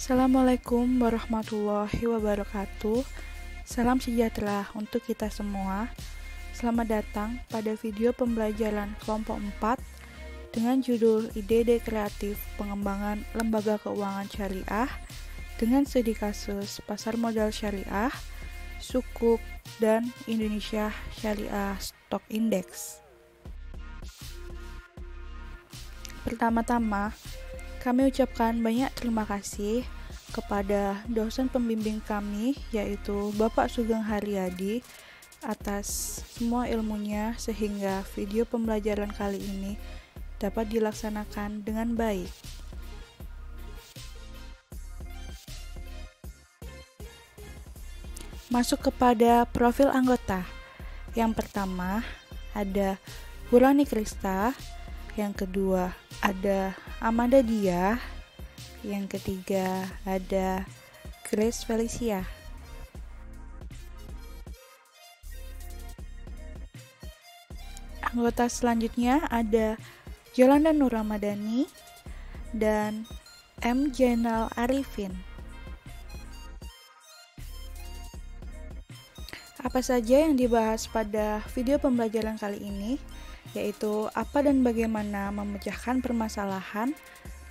Assalamualaikum warahmatullahi wabarakatuh. Salam sejahtera untuk kita semua. Selamat datang pada video pembelajaran kelompok 4 dengan judul Ide-ide kreatif pengembangan lembaga keuangan syariah dengan studi kasus pasar modal syariah, Sukuk, dan Indonesia Syariah Stock Index. Pertama-tama, kami ucapkan banyak terima kasih kepada dosen pembimbing kami, yaitu Bapak Sugeng Haryadi, atas semua ilmunya sehingga video pembelajaran kali ini dapat dilaksanakan dengan baik. Masuk kepada profil anggota. Yang pertama ada Wulani Krista, yang kedua ada Amanda Dia, yang ketiga ada Grace Felicia. Anggota selanjutnya ada Yolanda Nur Ramadhani dan M. Jainal Arifin. Apa saja yang dibahas pada video pembelajaran kali ini? Yaitu apa dan bagaimana memecahkan permasalahan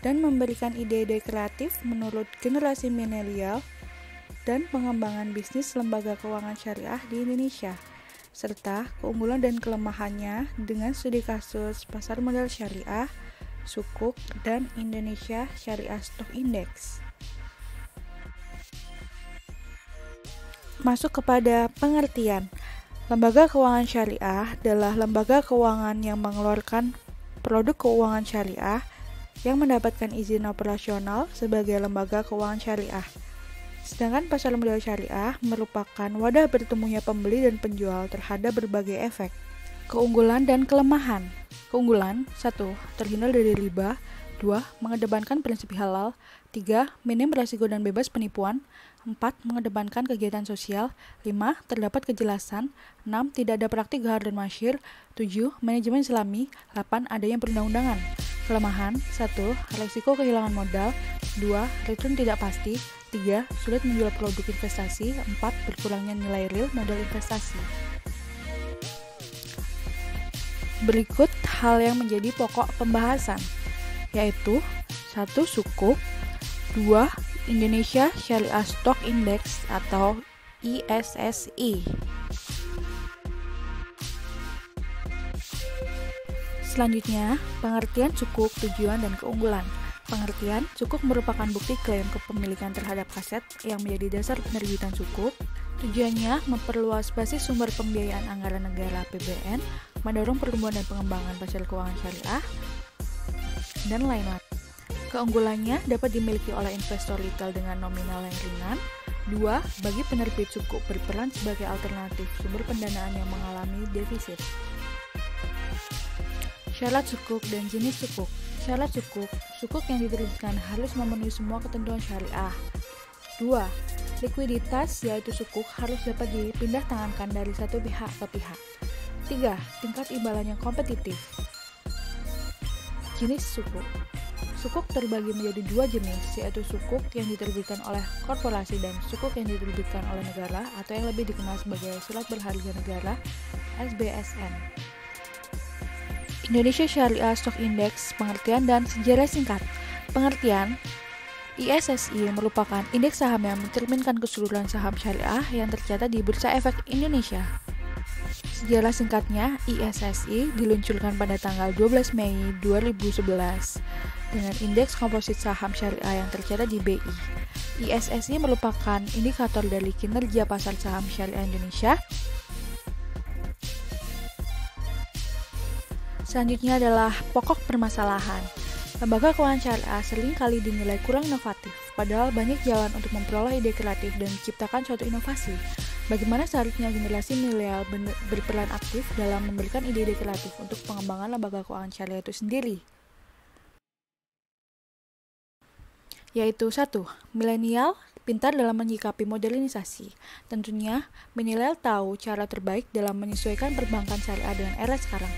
dan memberikan ide-ide kreatif menurut generasi milenial dan pengembangan bisnis lembaga keuangan syariah di Indonesia, serta keunggulan dan kelemahannya dengan studi kasus pasar modal syariah, Sukuk, dan Indonesia Syariah Stock Index. Masuk kepada pengertian. Lembaga keuangan syariah adalah lembaga keuangan yang mengeluarkan produk keuangan syariah yang mendapatkan izin operasional sebagai lembaga keuangan syariah. Sedangkan pasar modal syariah merupakan wadah bertemunya pembeli dan penjual terhadap berbagai efek. Keunggulan dan kelemahan. Keunggulan: 1. Terhindar dari riba. 2. Mengedepankan prinsip halal. 3. Minim risiko dan bebas penipuan. 4. Mengedepankan kegiatan sosial. 5. Terdapat kejelasan. 6. Tidak ada praktik gahar dan masyir. 7. Manajemen islami. 8. Adanya perundang-undangan. Kelemahan: 1. Risiko kehilangan modal. 2. Return tidak pasti. 3. Sulit menjual produk investasi. 4. Berkurangnya nilai real modal investasi. Berikut hal yang menjadi pokok pembahasan, yaitu 1. Sukuk, 2. Indonesia Syariah Stock Index atau ISSI. Selanjutnya, pengertian sukuk, tujuan dan keunggulan. Pengertian, sukuk merupakan bukti klaim kepemilikan terhadap aset yang menjadi dasar penerbitan sukuk. Tujuannya memperluas basis sumber pembiayaan anggaran negara (APBN), mendorong pertumbuhan dan pengembangan pasar keuangan syariah, dan lain-lain. Keunggulannya dapat dimiliki oleh investor retail dengan nominal yang ringan. 2. Bagi penerbit, sukuk berperan sebagai alternatif sumber pendanaan yang mengalami defisit. Syarat sukuk dan jenis sukuk. Syarat sukuk, sukuk yang diterbitkan harus memenuhi semua ketentuan syariah. 2. Likuiditas, yaitu sukuk harus dapat dipindah tangankan dari satu pihak ke pihak. 3. Tingkat imbalan yang kompetitif. Jenis sukuk. Sukuk terbagi menjadi dua jenis, yaitu sukuk yang diterbitkan oleh korporasi dan sukuk yang diterbitkan oleh negara atau yang lebih dikenal sebagai surat berharga negara (SBSN). Indonesia Syariah Stock Index, pengertian dan sejarah singkat. Pengertian: ISSI merupakan indeks saham yang mencerminkan keseluruhan saham syariah yang tercatat di Bursa Efek Indonesia. Sejarah singkatnya, ISSI diluncurkan pada tanggal 12 Mei 2011 dengan indeks komposit saham syariah yang tercatat di BI. ISSI merupakan indikator dari kinerja pasar saham syariah Indonesia. Selanjutnya adalah pokok permasalahan. Lembaga keuangan syariah seringkali dinilai kurang inovatif, padahal banyak jalan untuk memperoleh ide kreatif dan menciptakan suatu inovasi. Bagaimana seharusnya generasi milenial berperan aktif dalam memberikan ide-ide kreatif untuk pengembangan lembaga keuangan syariah itu sendiri? Yaitu 1. Milenial pintar dalam menyikapi modernisasi. Tentunya, milenial tahu cara terbaik dalam menyesuaikan perbankan syariah dengan era sekarang.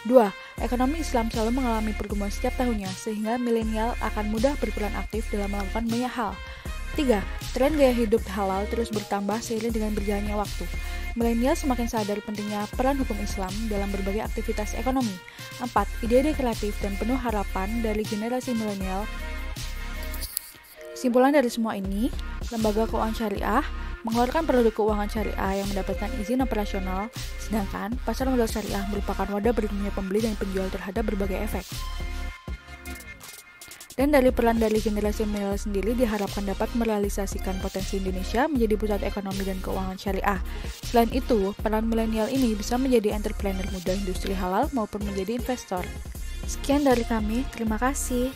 2. Ekonomi Islam selalu mengalami pertumbuhan setiap tahunnya, sehingga milenial akan mudah berperan aktif dalam melakukan banyak hal. 3. Tren gaya hidup halal terus bertambah seiring dengan berjalannya waktu. Milenial semakin sadar pentingnya peran hukum Islam dalam berbagai aktivitas ekonomi. 4. Ide-ide kreatif dan penuh harapan dari generasi milenial. Kesimpulan dari semua ini, lembaga keuangan syariah mengeluarkan produk keuangan syariah yang mendapatkan izin operasional, sedangkan pasar modal syariah merupakan wadah bertemunya pembeli dan penjual terhadap berbagai efek. Dan dari peran dari generasi milenial sendiri diharapkan dapat merealisasikan potensi Indonesia menjadi pusat ekonomi dan keuangan syariah. Selain itu, peran milenial ini bisa menjadi entrepreneur muda industri halal maupun menjadi investor. Sekian dari kami, terima kasih.